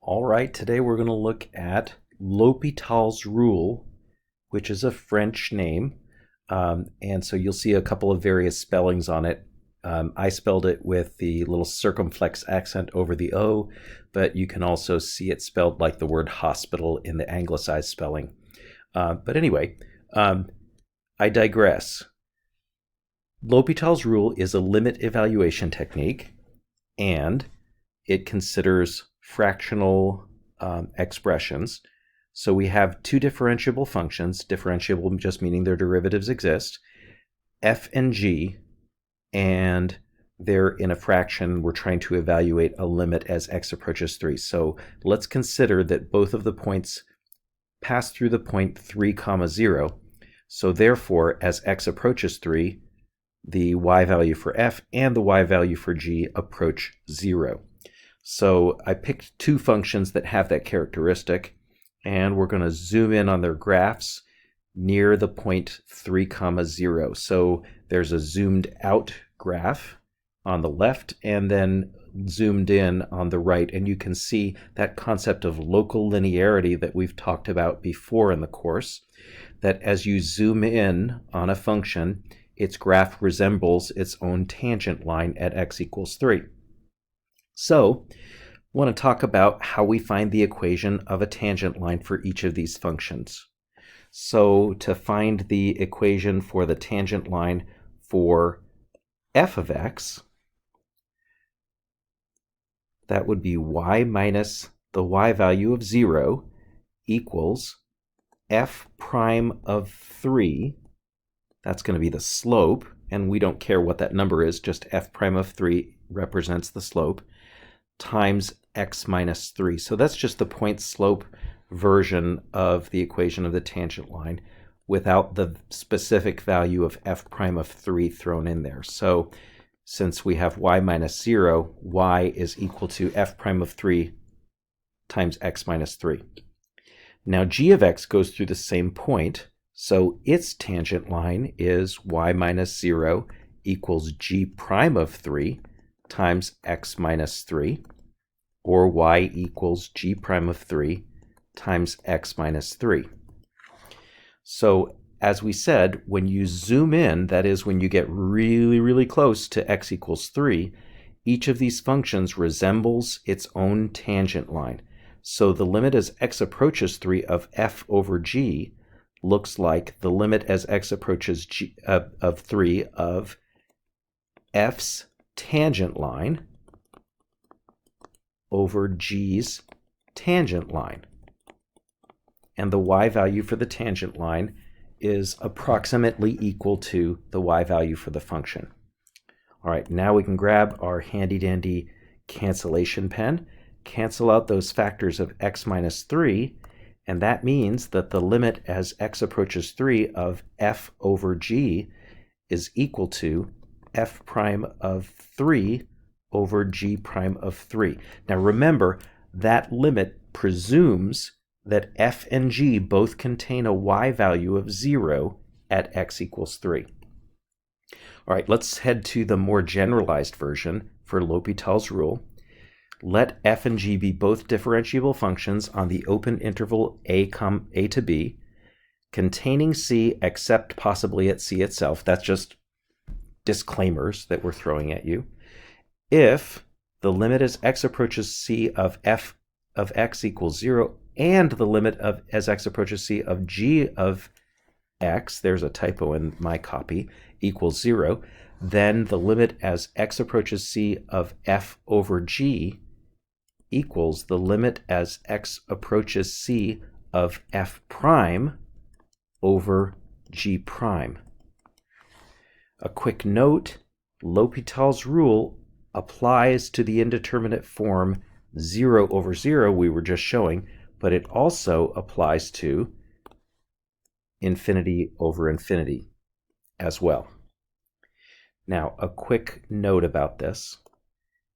All right, today we're going to look at L'Hôpital's rule, which is a French name. And so you'll see a couple of various spellings on it. I spelled it with the little circumflex accent over the O, but you can also see it spelled like the word hospital in the anglicized spelling. But anyway, I digress. L'Hôpital's rule is a limit evaluation technique, and it considers fractional expressions. So we have two differentiable functions, differentiable just meaning their derivatives exist, f and g, and they're in a fraction. We're trying to evaluate a limit as x approaches 3. So let's consider that both of the points pass through the point 3, 0. So therefore, as x approaches 3, the y value for f and the y value for g approach 0. So I picked two functions that have that characteristic, and we're going to zoom in on their graphs near the point 3, 0. So there's a zoomed out graph on the left and then zoomed in on the right, and you can see that concept of local linearity that we've talked about before in the course, that as you zoom in on a function, its graph resembles its own tangent line at x equals 3. So I want to talk about how we find the equation of a tangent line for each of these functions. So to find the equation for the tangent line for f of x, that would be y minus the y value of 0 equals f prime of 3. That's going to be the slope, and we don't care what that number is, just f prime of 3 represents the slope, times x minus 3. So that's just the point slope version of the equation of the tangent line without the specific value of f prime of 3 thrown in there. So since we have y minus 0, y is equal to f prime of 3 times x minus 3. Now g of x goes through the same point, so its tangent line is y minus 0 equals g prime of 3 times x minus 3, or y equals g prime of 3 times x minus 3. So as we said, when you zoom in, that is when you get really, really close to x equals 3, each of these functions resembles its own tangent line. So the limit as x approaches 3 of f over g looks like the limit as x approaches g of 3 of f's tangent line over g's tangent line. And the y value for the tangent line is approximately equal to the y value for the function. All right, now we can grab our handy-dandy cancellation pen, cancel out those factors of x minus 3, and that means that the limit as x approaches 3 of f over g is equal to f prime of 3 over g prime of 3. Now remember, that limit presumes that f and g both contain a y value of 0 at x equals 3. All right, let's head to the more generalized version for L'Hôpital's rule. Let f and g be both differentiable functions on the open interval a to b, containing c except possibly at c itself. That's just disclaimers that we're throwing at you. If the limit as x approaches c of f of x equals 0 and the limit of as x approaches c of g of x, there's a typo in my copy, equals 0, then the limit as x approaches c of f over g equals the limit as x approaches c of f prime over g prime. A quick note, L'Hôpital's rule applies to the indeterminate form 0 over 0 we were just showing, but it also applies to infinity over infinity as well. Now, a quick note about this.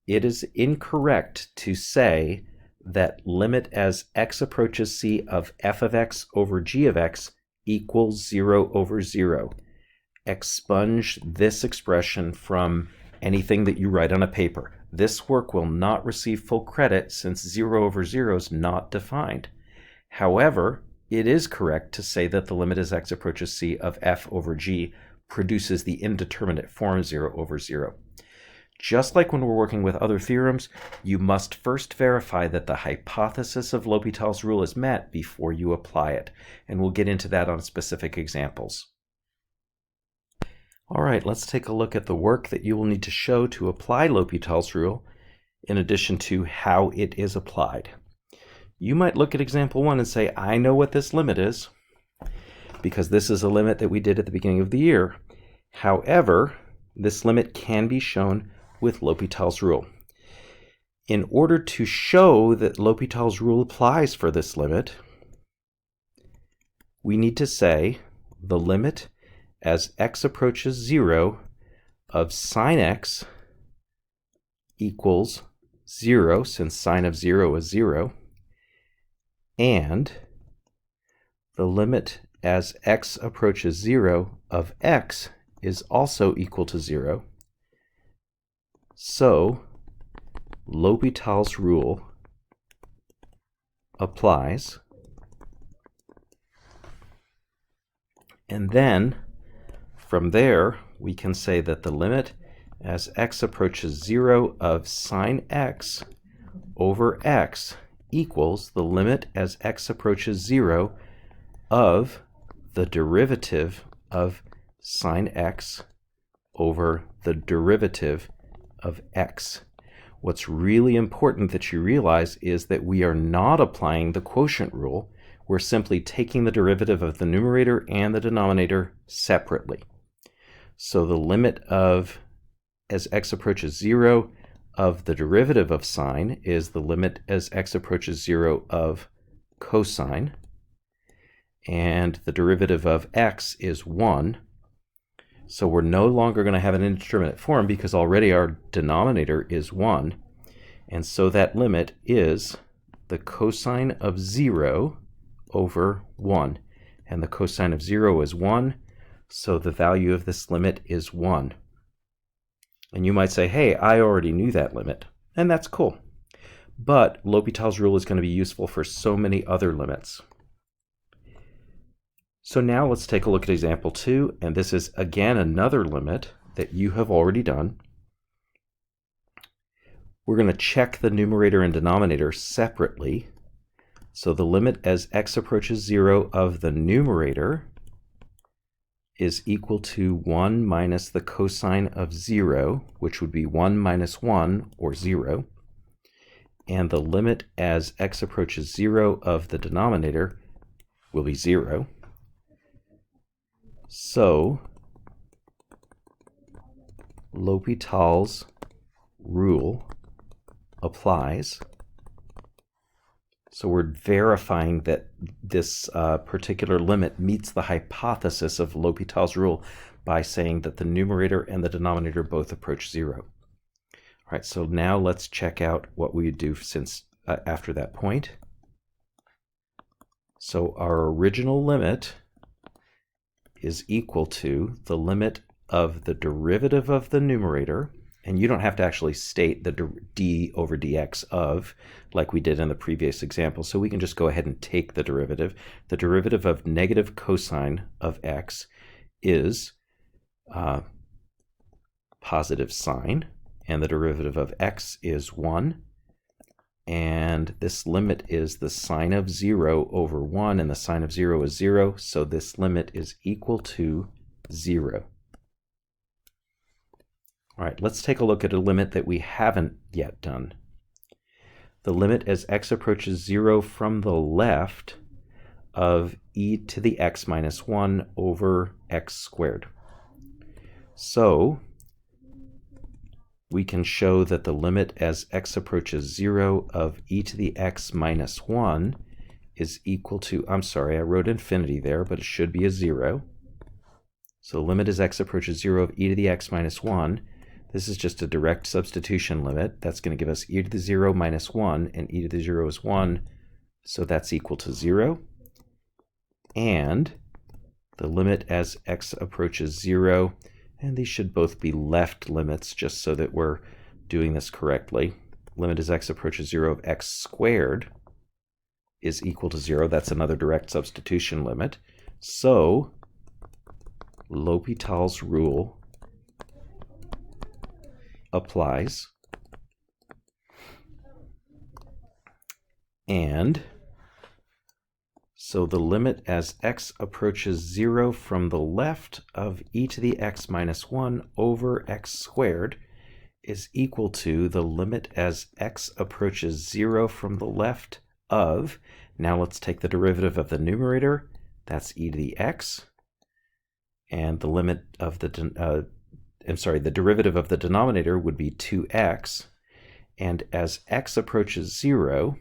It is incorrect to say that limit as x approaches c of f of x over g of x equals 0 over 0. Expunge this expression from anything that you write on a paper. this work will not receive full credit since 0 over 0 is not defined. However, it is correct to say that the limit as x approaches c of f over g produces the indeterminate form 0 over 0. Just like when we're working with other theorems, you must first verify that the hypothesis of L'Hopital's rule is met before you apply it, and we'll get into that on specific examples. All right, let's take a look at the work that you will need to show to apply L'Hopital's rule, in addition to how it is applied. You might look at example 1 and say, I know what this limit is, because this is a limit that we did at the beginning of the year. However, this limit can be shown with L'Hopital's rule. In order to show that L'Hopital's rule applies for this limit, we need to say the limit as x approaches 0 of sine x equals 0, since sine of 0 is 0, and the limit as x approaches 0 of x is also equal to 0. So, L'Hopital's rule applies. And then, from there, we can say that the limit as x approaches 0 of sine x over x equals the limit as x approaches 0 of the derivative of sine x over the derivative of x. What's really important that you realize is that we are not applying the quotient rule. We're simply taking the derivative of the numerator and the denominator separately. So the limit of as x approaches 0 of the derivative of sine is the limit as x approaches 0 of cosine, and the derivative of x is 1. So we're no longer going to have an indeterminate form because already our denominator is 1. And so that limit is the cosine of 0 over 1. And the cosine of 0 is 1, so the value of this limit is 1. And you might say, hey, I already knew that limit. And that's cool. But L'Hopital's rule is going to be useful for so many other limits. So now let's take a look at example 2, and this is again another limit that you have already done. We're going to check the numerator and denominator separately. So the limit as x approaches 0 of the numerator is equal to 1 minus the cosine of 0, which would be 1 minus 1, or 0. And the limit as x approaches 0 of the denominator will be 0. So, L'Hopital's rule applies. So we're verifying that this particular limit meets the hypothesis of L'Hopital's rule by saying that the numerator and the denominator both approach 0. All right, so now let's check out what we would do since after that point. So our original limit is equal to the limit of the derivative of the numerator, and you don't have to actually state the d over dx of, like we did in the previous example, so we can just go ahead and take the derivative. The derivative of negative cosine of x is positive sine, and the derivative of x is 1. And this limit is the sine of 0 over 1, and the sine of 0 is 0, so this limit is equal to 0. All right, let's take a look at a limit that we haven't yet done. The limit as x approaches 0 from the left of e to the x minus 1 over x squared. So we can show that the limit as x approaches 0 of e to the x minus 1 is equal to, I'm sorry, I wrote infinity there, but it should be a 0. So the limit as x approaches 0 of e to the x minus 1, this is just a direct substitution limit. That's going to give us e to the 0 minus 1, and e to the 0 is 1, so that's equal to 0. And the limit as x approaches 0, and these should both be left limits just so that we're doing this correctly. Limit as x approaches 0 of x squared is equal to 0. That's another direct substitution limit. So L'Hopital's rule applies. And so the limit as x approaches 0 from the left of e to the x minus 1 over x squared is equal to the limit as x approaches 0 from the left of, now let's take the derivative of the numerator, that's e to the x, and the limit of the, the derivative of the denominator would be 2x, and as x approaches 0,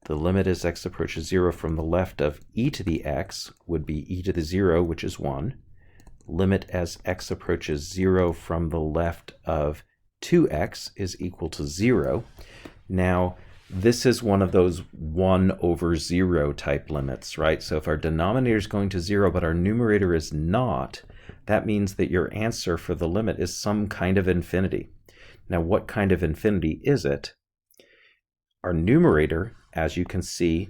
the limit as x approaches 0 from the left of e to the x would be e to the 0, which is 1. Limit as x approaches 0 from the left of 2x is equal to 0. Now, this is one of those 1 over 0 type limits, right? So if our denominator is going to 0, but our numerator is not, that means that your answer for the limit is some kind of infinity. Now, what kind of infinity is it? Our numerator, as you can see,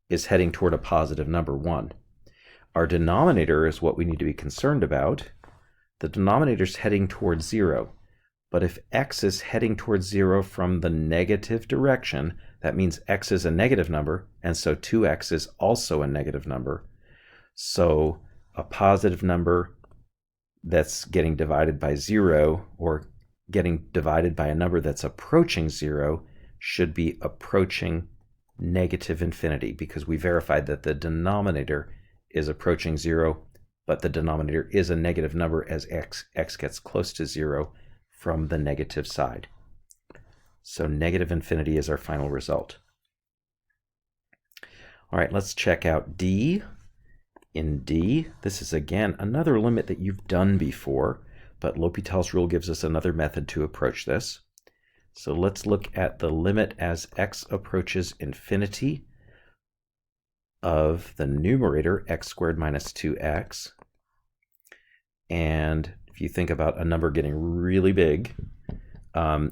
is heading toward a positive number 1. Our denominator is what we need to be concerned about. The denominator is heading towards 0. But if x is heading towards 0 from the negative direction, that means x is a negative number, and so 2x is also a negative number. So a positive number that's getting divided by 0, or getting divided by a number that's approaching 0, should be approaching negative infinity, because we verified that the denominator is approaching 0, but the denominator is a negative number as x gets close to 0 from the negative side. So negative infinity is our final result. All right, let's check out D. In D, this is again another limit that you've done before, but L'Hopital's rule gives us another method to approach this. So let's look at the limit as x approaches infinity of the numerator, x squared minus 2x. And if you think about a number getting really big,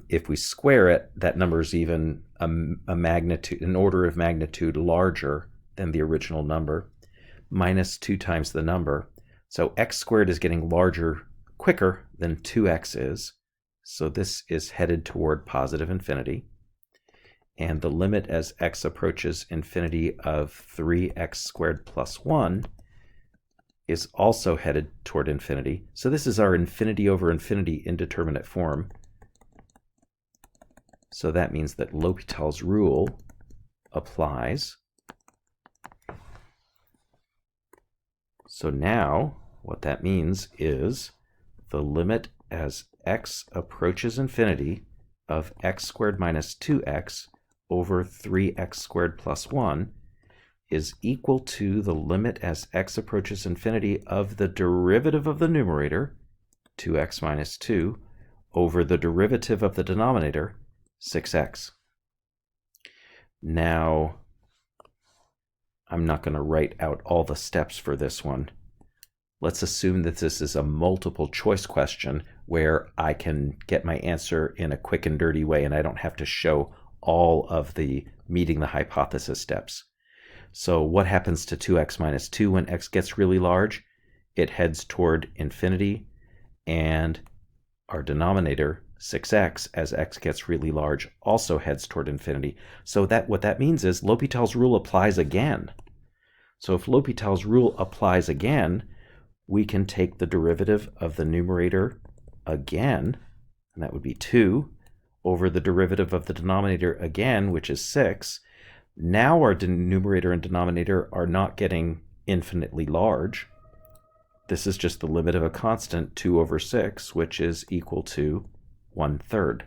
if we square it, that number is even a magnitude, an order of magnitude larger than the original number, minus 2 times the number. So x squared is getting larger quicker than 2x is. So this is headed toward positive infinity. And the limit as x approaches infinity of 3x squared plus 1 is also headed toward infinity. So this is our infinity over infinity indeterminate form. So that means that L'Hopital's rule applies. So now what that means is the limit as x approaches infinity of x squared minus 2x over 3x squared plus 1 is equal to the limit as x approaches infinity of the derivative of the numerator, 2x minus 2, over the derivative of the denominator, 6x. Now, I'm not going to write out all the steps for this one. Let's assume that this is a multiple choice question where I can get my answer in a quick and dirty way and I don't have to show all of the meeting the hypothesis steps. So what happens to 2x minus 2 when x gets really large? It heads toward infinity, and our denominator, 6x, as x gets really large, also heads toward infinity. So what that means is L'Hopital's rule applies again. So if L'Hopital's rule applies again, we can take the derivative of the numerator again, and that would be 2, over the derivative of the denominator again, which is 6. Now our numerator and denominator are not getting infinitely large. This is just the limit of a constant, 2 over 6, which is equal to 1/3.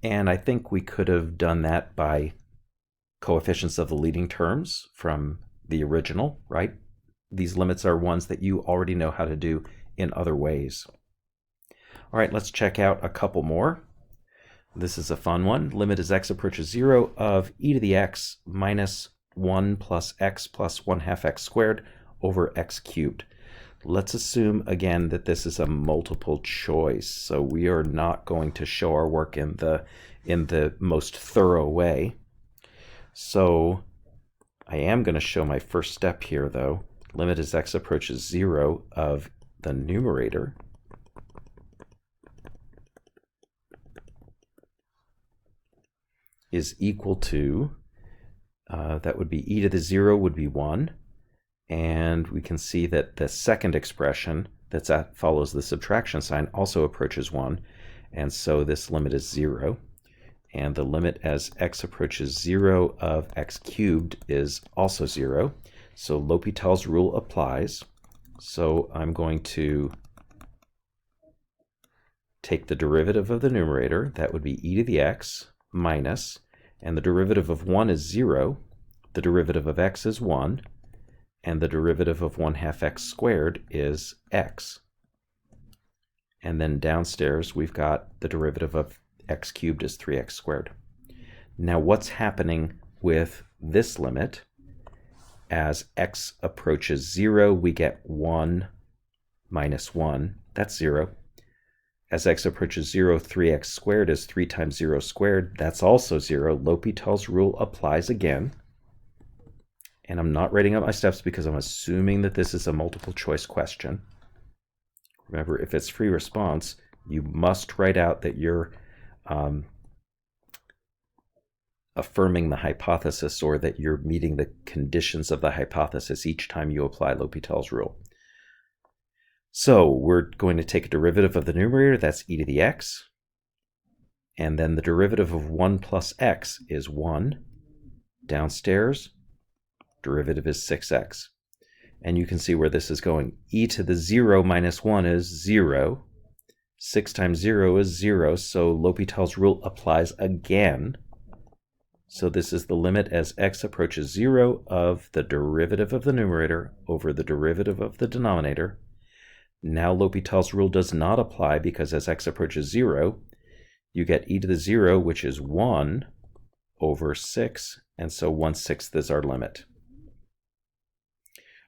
And I think we could have done that by coefficients of the leading terms from the original, right? These limits are ones that you already know how to do in other ways. All right, let's check out a couple more. This is a fun one. Limit as x approaches 0 of e to the x minus 1 plus x plus 1/2 x squared over x cubed. Let's assume again that this is a multiple choice. So we are not going to show our work in the most thorough way. So I am going to show my first step here though. Limit as x approaches 0 of the numerator is equal to, that would be e to the 0 would be 1. And we can see that the second expression that follows the subtraction sign also approaches 1. And so this limit is 0. And the limit as x approaches 0 of x cubed is also 0. So L'Hopital's rule applies. So I'm going to take the derivative of the numerator. That would be e to the x minus, and the derivative of 1 is 0. The derivative of x is 1. And the derivative of 1/2 x squared is x. And then downstairs we've got the derivative of x cubed is 3x squared. Now what's happening with this limit? As x approaches 0, we get 1 minus 1. That's 0. As x approaches 0, 3x squared is 3 times 0 squared. That's also 0. L'Hopital's rule applies again. And I'm not writing out my steps because I'm assuming that this is a multiple choice question. Remember, if it's free response, you must write out that you're affirming the hypothesis or that you're meeting the conditions of the hypothesis each time you apply L'Hopital's rule. So we're going to take a derivative of the numerator, that's e to the x. And then the derivative of 1 plus x is 1. Downstairs, derivative is 6x. And you can see where this is going. E to the 0 minus 1 is 0. 6 times 0 is 0, so L'Hopital's rule applies again. So this is the limit as x approaches 0 of the derivative of the numerator over the derivative of the denominator. Now L'Hopital's rule does not apply because as x approaches 0, you get e to the 0, which is 1 over 6, and so 1/6 is our limit.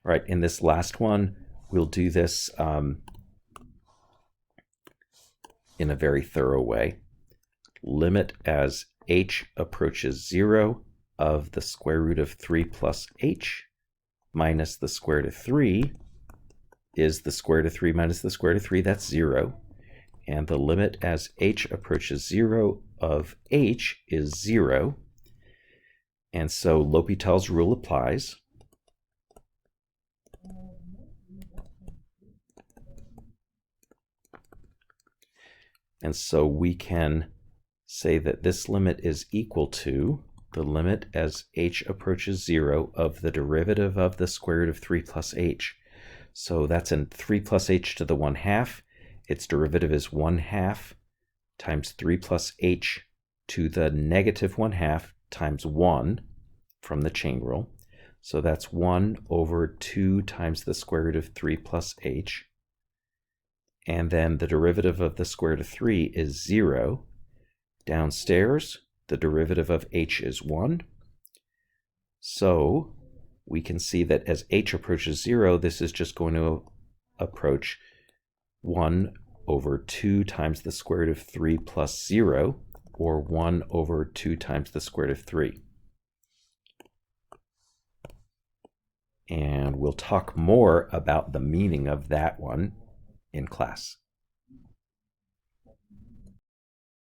All right, in this last one, we'll do this in a very thorough way. Limit as h approaches 0 of the square root of 3 plus h minus the square root of 3 is the square root of 3 minus the square root of 3, that's 0. And the limit as h approaches 0 of h is 0. And so L'Hopital's rule applies. And so we can say that this limit is equal to the limit as h approaches 0 of the derivative of the square root of 3 plus h. So that's in 3 plus h to the 1/2. Its derivative is 1/2 times 3 plus h to the negative 1/2 times 1 from the chain rule. So that's 1 over 2 times the square root of 3 plus h. And then the derivative of the square root of 3 is 0. Downstairs, the derivative of h is 1. So we can see that as h approaches 0, this is just going to approach 1 over 2 times the square root of 3 plus 0, or 1 over 2 times the square root of 3. And we'll talk more about the meaning of that one in class.